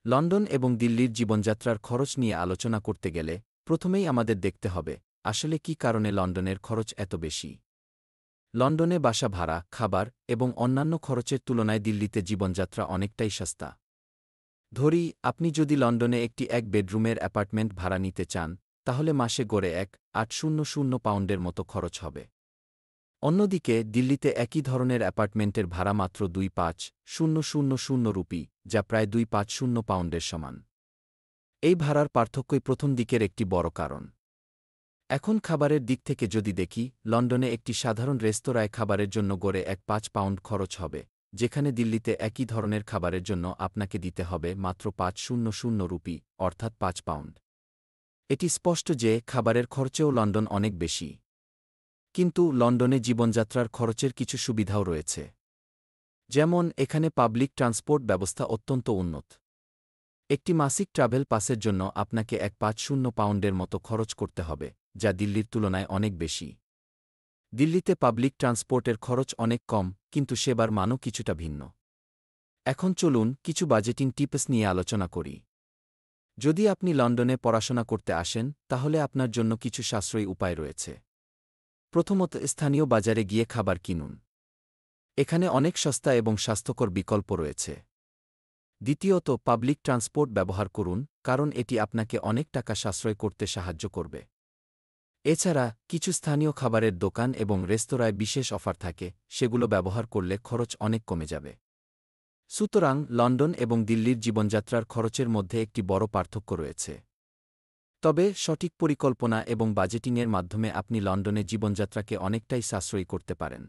London এবং দিল্লির জীবনযাত্রার খরচ নিয়ে আলোচনা করতে গেলে প্রথমেই আমাদের দেখতে হবে আসলে কী কারণে লন্ডনের খরচ এত বেশি। লন্ডনে বাসা ভাড়া, খাবার এবং অন্যান্য খরচের তুলনায় দিল্লিতে জীবনযাত্রা অনেকটাই সস্তা। ধরি আপনি যদি লন্ডনে একটি এক বেডরুমের অ্যাপার্টমেন্ট ভাড়া নিতে চান, তাহলে মাসে গড়ে 1,800 পাউন্ডের মতো খরচ হবে। অন্যদিকে দিল্লিতে একই ধরনের অ্যাপার্টমেন্টের ভাড়া মাত্র 2,500 রুপি, যা প্রায় 250 পাউন্ডের সমান। এই ভাড়ার পার্থক্যই প্রথম দিকের একটি বড় কারণ। এখন খাবারের দিক থেকে যদি দেখি, লন্ডনে একটি সাধারণ রেস্তোরাঁয় খাবারের জন্য গড়ে 1,5 পাউন্ড খরচ হবে, যেখানে দিল্লিতে একই ধরনের খাবারের জন্য আপনাকে দিতে হবে মাত্র 500 রুপি, অর্থাৎ 5 পাউন্ড। এটি স্পষ্ট যে খাবারের খরচেও লন্ডন অনেক বেশি। কিন্তু লন্ডনে জীবনযাত্রার খরচের কিছু সুবিধাও রয়েছে। যেমন এখানে পাবলিক ট্রান্সপোর্ট ব্যবস্থা অত্যন্ত উন্নত। একটি মাসিক ট্রাভেল পাসের জন্য আপনাকে 1,500 পাউন্ডের মতো খরচ করতে হবে, যা দিল্লির তুলনায় অনেক বেশি। দিল্লিতে পাবলিক ট্রান্সপোর্টের খরচ অনেক কম, কিন্তু সেবার মানও কিছুটা ভিন্ন। এখন চলুন কিছু বাজেটিং টিপস নিয়ে আলোচনা করি। যদি আপনি লন্ডনে পড়াশোনা করতে আসেন, তাহলে আপনার জন্য কিছু সাশ্রয়ী উপায় রয়েছে। প্রথমত, স্থানীয় বাজারে গিয়ে খাবার কিনুন। এখানে অনেক সস্তা এবং স্বাস্থ্যকর বিকল্প রয়েছে। দ্বিতীয়ত, পাবলিক ট্রান্সপোর্ট ব্যবহার করুন, কারণ এটি আপনাকে অনেক টাকা সাশ্রয় করতে সাহায্য করবে। এছাড়া কিছু স্থানীয় খাবারের দোকান এবং রেস্তোরাঁয় বিশেষ অফার থাকে, সেগুলো ব্যবহার করলে খরচ অনেক কমে যাবে। সুতরাং লন্ডন এবং দিল্লির জীবনযাত্রার খরচের মধ্যে একটি বড় পার্থক্য রয়েছে। তবে সঠিক পরিকল্পনা এবং বাজেটিংয়ের মাধ্যমে আপনি লন্ডনে জীবনযাত্রাকে অনেকটাই সাশ্রয়ী করতে পারেন।